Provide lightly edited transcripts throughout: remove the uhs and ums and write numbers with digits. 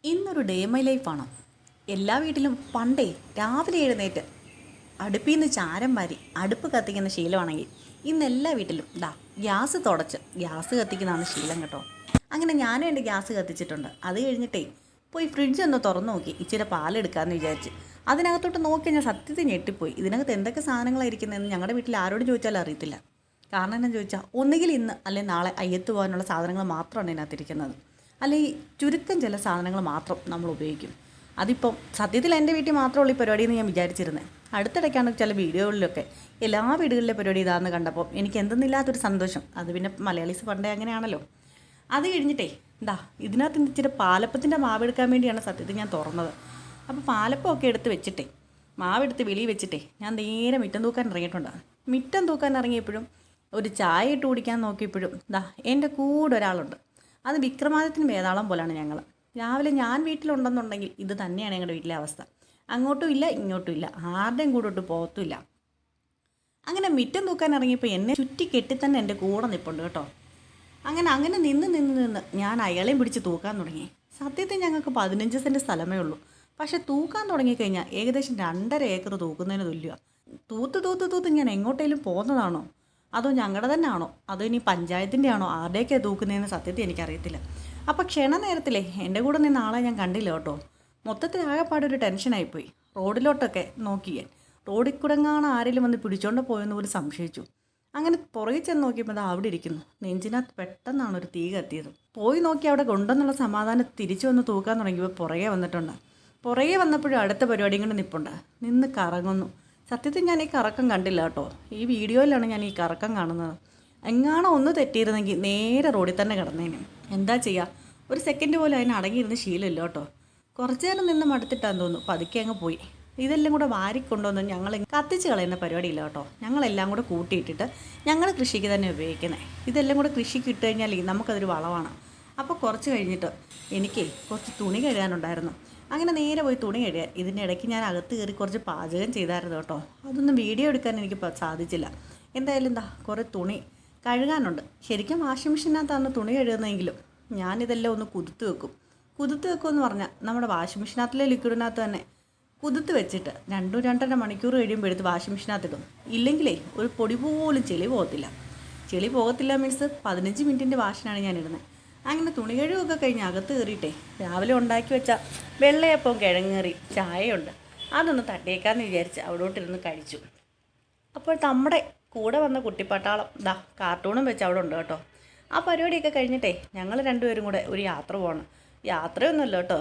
ഇന്നൊരു day my ലൈഫാണ്. എല്ലാ വീട്ടിലും പണ്ടേ രാവിലെ എഴുന്നേറ്റ് അടുപ്പിൽ നിന്ന് ചാരം വാരി അടുപ്പ് കത്തിക്കുന്ന ശീലമാണെങ്കിൽ ഇന്ന് എല്ലാ വീട്ടിലും ഗ്യാസ് തുടച്ച് ഗ്യാസ് കത്തിക്കുന്നതാണ് ശീലം കേട്ടോ. അങ്ങനെ ഞാനും എൻ്റെ ഗ്യാസ് കത്തിച്ചിട്ടുണ്ട്. അത് കഴിഞ്ഞിട്ടേ പോയി ഫ്രിഡ്ജ് ഒന്ന് തുറന്നു നോക്കി ഇച്ചിരി പാലെടുക്കാമെന്ന് വിചാരിച്ച് അതിനകത്തോട്ട് നോക്കി ഞാൻ സത്യത്തിൽ ഞെട്ടിപ്പോയി. ഇതിനകത്ത് എന്തൊക്കെ സാധനങ്ങളായിരിക്കുന്നതെന്ന് ഞങ്ങളുടെ വീട്ടിൽ ആരോട് ചോദിച്ചാലും അറിയത്തില്ല. കാരണം എന്താണെന്ന് ചോദിച്ചാൽ ഒന്നുകിൽ ഇന്ന് അല്ലെങ്കിൽ നാളെ അയ്യത്ത് പോകാനുള്ള സാധനങ്ങൾ മാത്രമാണ് ഇതിനകത്തിരിക്കുന്നത്, അല്ലെങ്കിൽ ചുരുക്കം ചില സാധനങ്ങൾ മാത്രം നമ്മൾ ഉപയോഗിക്കും. അതിപ്പം സത്യത്തിൽ എൻ്റെ വീട്ടിൽ മാത്രമുള്ള ഈ പരിപാടിയെന്ന് ഞാൻ വിചാരിച്ചിരുന്നത്. അടുത്തിടയ്ക്കാണ് ചില വീഡിയോകളിലൊക്കെ എല്ലാ വീടുകളിലെ പരിപാടി ഇതാണെന്ന് കണ്ടപ്പോൾ എനിക്ക് എന്തെന്നില്ലാത്തൊരു സന്തോഷം. അത് പിന്നെ മലയാളീസ് പണ്ടേ അങ്ങനെയാണല്ലോ. അത് കഴിഞ്ഞിട്ടേ ഇതിനകത്ത് ഇച്ചിരി പാലപ്പത്തിൻ്റെ മാവെടുക്കാൻ വേണ്ടിയാണ് സത്യത്തിൽ ഞാൻ തുറന്നത്. അപ്പോൾ പാലപ്പമൊക്കെ എടുത്ത് വെച്ചിട്ടേ മാവെടുത്ത് വെളിയിൽ വെച്ചിട്ടേ ഞാൻ നേരെ മിറ്റം തൂക്കാൻ ഇറങ്ങിയിട്ടുണ്ട്. മിറ്റം തൂക്കാൻ ഇറങ്ങിയപ്പോഴും ഒരു ചായ ഇട്ട് കുടിക്കാൻ നോക്കിയപ്പോഴും എൻ്റെ കൂടെ ഒരാളുണ്ട്. അത് വിക്രമാദിത്യന് വേതാളം പോലാണ് ഞങ്ങൾ. രാവിലെ ഞാൻ വീട്ടിലുണ്ടെന്നുണ്ടെങ്കിൽ ഇത് തന്നെയാണ് ഞങ്ങളുടെ വീട്ടിലെ അവസ്ഥ. അങ്ങോട്ടും ഇല്ല ഇങ്ങോട്ടും ഇല്ല, ആരുടെയും കൂടെ പോകത്തുമില്ല. അങ്ങനെ മിറ്റം തൂക്കാൻ ഇറങ്ങിയപ്പോൾ എന്നെ ചുറ്റി കെട്ടി തന്നെ എൻ്റെ കൂടെ നിൽപ്പുണ്ട് കേട്ടോ. അങ്ങനെ നിന്ന് ഞാൻ അയാളെയും പിടിച്ച് തൂക്കാൻ തുടങ്ങി. സത്യത്തിൽ ഞങ്ങൾക്ക് 15 സെൻറ്റ് സ്ഥലമേ ഉള്ളൂ. പക്ഷേ തൂക്കാൻ തുടങ്ങിക്കഴിഞ്ഞാൽ ഏകദേശം 2.5 ഏക്കർ തൂക്കുന്നതിന് തുല്യമാണ്. തൂത്ത് ഞാൻ എങ്ങോട്ടേലും പോകുന്നതാണോ അതോ ഞങ്ങളുടെ തന്നെ ആണോ അതോ ഇനി പഞ്ചായത്തിൻ്റെ ആണോ ആരുടെയൊക്കെ തൂക്കുന്നതെന്ന് സത്യത്തിൽ എനിക്കറിയത്തില്ല. അപ്പോൾ ക്ഷണനേരത്തിലേ എൻ്റെ കൂടെ നിന്ന് ആളെ ഞാൻ കണ്ടില്ല കേട്ടോ. മൊത്തത്തിൽ ആകെപ്പാടൊരു ടെൻഷനായിപ്പോയി. റോഡിലോട്ടൊക്കെ നോക്കിയാൽ റോഡിൽ കൂടെങ്ങാണ് ആരെങ്കിലും വന്ന് പിടിച്ചോണ്ട് പോയെന്ന് പോലും സംശയിച്ചു. അങ്ങനെ പുറകെ ചെന്ന് നോക്കിയപ്പോൾ അവിടെ ഇരിക്കുന്നു. നെഞ്ചിനകത്ത് പെട്ടെന്നാണ് ഒരു തീ കത്തിയത്. പോയി നോക്കി അവിടെ കൊണ്ടെന്നുള്ള സമാധാനം തിരിച്ചു വന്ന് തൂക്കാൻ തുടങ്ങിയപ്പോൾ പുറകെ വന്നിട്ടുണ്ട്. പുറകെ വന്നപ്പോഴും അടുത്ത പരിപാടിയും കൊണ്ട് നിൽപ്പുണ്ട്. നിന്ന് കറങ്ങുന്നു. സത്യത്തിൽ ഞാൻ ഈ കറക്കം കണ്ടില്ല കേട്ടോ. ഈ വീഡിയോയിലാണ് ഞാൻ ഈ കറക്കം കാണുന്നത്. എങ്ങാണോ ഒന്ന് തെറ്റിയിരുന്നെങ്കിൽ നേരെ റോഡിൽ തന്നെ കിടന്നേനെ. എന്താ ചെയ്യുക, ഒരു സെക്കൻഡ് പോലും അതിന് അടങ്ങിയിരുന്ന് ശീലമില്ല കേട്ടോ. കുറച്ചു നേരം നിന്ന് മടുത്തിട്ടാന്ന് തോന്നുന്നു പതുക്കെ അങ്ങ് പോയി. ഇതെല്ലാം കൂടെ വാരിക്കൊണ്ടുവന്ന് ഞങ്ങൾ കത്തിച്ച് കളയുന്ന പരിപാടിയില്ല കേട്ടോ. ഞങ്ങളെല്ലാം കൂടെ കൂട്ടിയിട്ടിട്ട് ഞങ്ങൾ കൃഷിക്ക് തന്നെ ഉപയോഗിക്കുന്നത്. ഇതെല്ലാം കൂടെ കൃഷിക്ക് ഇട്ട് കഴിഞ്ഞാൽ നമുക്കതൊരു വളമാണ്. അപ്പോൾ കുറച്ച് കഴിഞ്ഞിട്ട് എനിക്ക് കുറച്ച് തുണി കഴുകാനുണ്ടായിരുന്നു. അങ്ങനെ നേരെ പോയി തുണി കഴുകാൻ. ഇതിൻ്റെ ഇടയ്ക്ക് ഞാൻ അകത്ത് കയറി കുറച്ച് പാചകം ചെയ്തായിരുന്നു കേട്ടോ. അതൊന്നും വീഡിയോ എടുക്കാൻ എനിക്ക് സാധിച്ചില്ല. എന്തായാലും കുറേ തുണി കഴുകാനുണ്ട്. ശരിക്കും വാഷിംഗ് മെഷീനകത്താണ് തുണി കഴുകുന്നതെങ്കിലും ഞാനിതെല്ലാം ഒന്ന് കുതിർത്ത് വെക്കും. കുതിർത്ത് വെക്കുമെന്ന് പറഞ്ഞാൽ നമ്മുടെ വാഷിംഗ് മെഷീനകത്തിലെ ലിക്വിഡിനകത്ത് തന്നെ കുതിർത്ത് വെച്ചിട്ട് 2-2.5 മണിക്കൂർ കഴിയുമ്പോൾ എടുത്ത് വാഷിംഗ് മെഷീനകത്തിടും. ഇല്ലെങ്കിലേ ഒരു പൊടി പോലും ചെളി പോകത്തില്ല മീൻസ് 15 മിനിറ്റിൻ്റെ വാഷിനാണ് ഞാൻ ഇടുന്നത്. അങ്ങനെ തുണി കഴുകൊക്കെ കഴിഞ്ഞ് അകത്ത് കയറിയിട്ടേ രാവിലെ ഉണ്ടാക്കി വെച്ച വെള്ളയപ്പം കിഴങ്ങേറി ചായയുണ്ട്, അതൊന്ന് തട്ടിയേക്കാന്ന് വിചാരിച്ച് അവിടോട്ടിരുന്ന് കഴിച്ചു. അപ്പോൾ നമ്മുടെ കൂടെ വന്ന കുട്ടിപ്പട്ടാളം കാർട്ടൂണും വെച്ച് അവിടെ ഉണ്ട് കേട്ടോ. ആ പരിപാടിയൊക്കെ കഴിഞ്ഞിട്ടേ ഞങ്ങൾ രണ്ടുപേരും കൂടെ ഒരു യാത്ര പോകണം. യാത്രയൊന്നുമില്ല കേട്ടോ,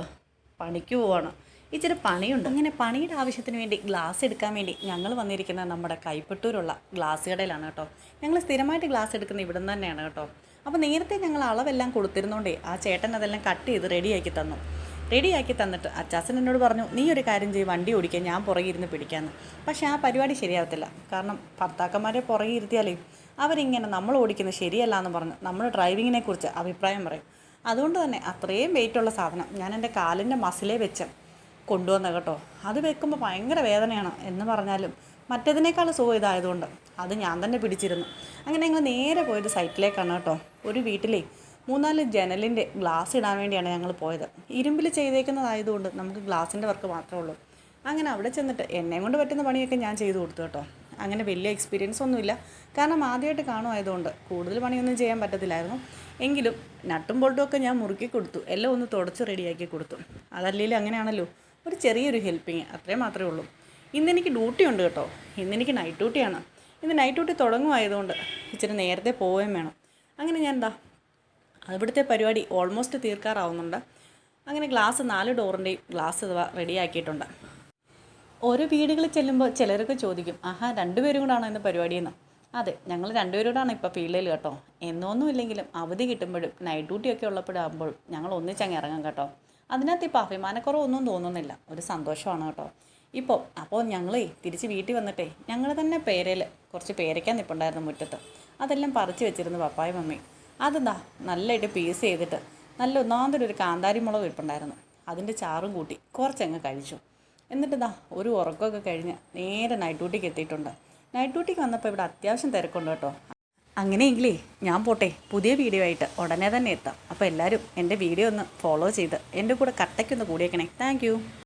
പണിക്ക് പോവാണ്. ഇച്ചിരി പണിയുണ്ട്. അങ്ങനെ പണിയുടെ ആവശ്യത്തിന് വേണ്ടി ഗ്ലാസ് എടുക്കാൻ വേണ്ടി ഞങ്ങൾ വന്നിരിക്കുന്നത് നമ്മുടെ കൈപ്പട്ടൂരുള്ള ഗ്ലാസ് കടയിലാണ് കേട്ടോ. ഞങ്ങൾ സ്ഥിരമായിട്ട് ഗ്ലാസ് എടുക്കുന്നത് ഇവിടെ നിന്ന് തന്നെയാണ് കേട്ടോ. അപ്പോൾ നേരത്തെ ഞങ്ങൾ അളവെല്ലാം കൊടുത്തിരുന്നോണ്ടേ ആ ചേട്ടൻ അതെല്ലാം കട്ട് ചെയ്ത് റെഡിയാക്കി തന്നിട്ട് അച്ചാച്ചൻ എന്നോട് പറഞ്ഞു, നീ ഒരു കാര്യം ചെയ്യും, വണ്ടി ഓടിക്കുക, ഞാൻ പുറകെ ഇരുന്ന് പിടിക്കാമെന്ന്. പക്ഷേ ആ പരിപാടി ശരിയാവത്തില്ല. കാരണം ഭർത്താക്കന്മാരെ പുറകെ ഇരുത്തിയാലേ അവരിങ്ങനെ നമ്മൾ ഓടിക്കുന്നത് ശരിയല്ല എന്ന് പറഞ്ഞ് നമ്മുടെ ഡ്രൈവിങ്ങിനെ കുറിച്ച് അഭിപ്രായം പറയും. അതുകൊണ്ട് തന്നെ അത്രയും വെയിറ്റുള്ള സാധനം ഞാൻ എൻ്റെ കാലിൻ്റെ മസിലേ വെച്ച് കൊണ്ടുവന്ന കേട്ടോ. അത് വെക്കുമ്പോൾ ഭയങ്കര വേദനയാണ് എന്ന് പറഞ്ഞാലും മറ്റേതിനേക്കാൾ സുഖം ഇതായതുകൊണ്ട് അത് ഞാൻ തന്നെ പിടിച്ചിരുന്നു. അങ്ങനെ ഞങ്ങൾ നേരെ പോയത് സൈറ്റിലേക്കാണ് കേട്ടോ. ഒരു വീട്ടിലെ 3-4 ജനലിൻ്റെ ഗ്ലാസ് ഇടാൻ വേണ്ടിയാണ് ഞങ്ങൾ പോയത്. ഇരുമ്പിൽ ചെയ്തേക്കുന്നതായതുകൊണ്ട് നമുക്ക് ഗ്ലാസിൻ്റെ വർക്ക് മാത്രമേ ഉള്ളൂ. അങ്ങനെ അവിടെ ചെന്നിട്ട് എന്നെ കൊണ്ട് പറ്റുന്ന പണിയൊക്കെ ഞാൻ ചെയ്തു കൊടുത്തു കേട്ടോ. അങ്ങനെ വലിയ എക്സ്പീരിയൻസ് ഒന്നുമില്ല, കാരണം ആദ്യമായിട്ട് കാണുമായതുകൊണ്ട് കൂടുതൽ പണിയൊന്നും ചെയ്യാൻ പറ്റത്തില്ലായിരുന്നു. എങ്കിലും നട്ടും ബോൾട്ടും ഒക്കെ ഞാൻ മുറുക്കി കൊടുത്തു, എല്ലാം ഒന്ന് തുടച്ച് റെഡിയാക്കി കൊടുത്തു. അതല്ലെങ്കിലും അങ്ങനെയാണല്ലോ, ഒരു ചെറിയൊരു ഹെൽപ്പിങ് അത്രയും മാത്രമേ ഉള്ളൂ. ഇന്നെനിക്ക് ഡ്യൂട്ടി ഉണ്ട് കേട്ടോ. ഇന്നെനിക്ക് നൈറ്റ് ഡ്യൂട്ടിയാണ്. ഇന്ന് നൈറ്റ് ഡ്യൂട്ടി തുടങ്ങുമായതുകൊണ്ട് ഇച്ചിരി നേരത്തെ പോവുകയും വേണം. അങ്ങനെ ഞാൻ അവിടുത്തെ പരിപാടി ഓൾമോസ്റ്റ് തീർക്കാറാവുന്നുണ്ട്. അങ്ങനെ ഗ്ലാസ് 4 ഡോറിൻ്റെയും ഗ്ലാസ് റെഡിയാക്കിയിട്ടുണ്ട്. ഓരോ വീടുകളിൽ ചെല്ലുമ്പോൾ ചിലരൊക്കെ ചോദിക്കും, ആഹാ 2 പേരും കൂടാണോ ഇന്ന് പരിപാടിയെന്ന്. അതെ, ഞങ്ങൾ 2 പേരോടാണ് ഇപ്പോൾ ഫീൽഡിൽ കേട്ടോ. എന്നൊന്നും ഇല്ലെങ്കിലും അവധി കിട്ടുമ്പോഴും നൈറ്റ് ഡ്യൂട്ടിയൊക്കെ ഉള്ളപ്പോഴാകുമ്പോഴും ഞങ്ങൾ ഒന്നിച്ചങ്ങ് ഇറങ്ങാം കേട്ടോ. അതിനകത്ത് ഇപ്പോൾ അഭിമാനക്കുറവൊന്നും തോന്നുന്നില്ല, ഒരു സന്തോഷമാണ് കേട്ടോ. അപ്പോൾ ഞങ്ങളേ തിരിച്ച് വീട്ടിൽ വന്നിട്ടേ ഞങ്ങൾ തന്നെ പേരയിൽ കുറച്ച് പേരയ്ക്കാൻ നിൽപ്പുണ്ടായിരുന്നു മുറ്റത്ത്. അതെല്ലാം പറിച്ച് വെച്ചിരുന്നു പപ്പായും മമ്മയും. നല്ലതായിട്ട് പീസ് ചെയ്തിട്ട് നല്ല ഒന്നാമതൊരു കാന്താരി മുളക് ഇരിപ്പുണ്ടായിരുന്നു. അതിൻ്റെ ചാറും കൂട്ടി കുറച്ചങ്ങ് കഴിച്ചു. എന്നിട്ട് ഒരു ഉറക്കമൊക്കെ കഴിഞ്ഞ് നേരെ നൈറ്റ് ഡ്യൂട്ടിക്ക് എത്തിയിട്ടുണ്ട്. നൈറ്റ് ഡ്യൂട്ടിക്ക് വന്നപ്പോൾ ഇവിടെ അത്യാവശ്യം തിരക്കുണ്ട് കേട്ടോ. അങ്ങനെയെങ്കിലേ ഞാൻ പോട്ടെ, പുതിയ വീഡിയോ ആയിട്ട് ഉടനെ തന്നെ എത്താം. അപ്പോൾ എല്ലാവരും എൻ്റെ വീഡിയോ ഒന്ന് ഫോളോ ചെയ്ത് എൻ്റെ കൂടെ കട്ടയ്ക്കൊന്ന് കൂടിയേക്കണേ. താങ്ക്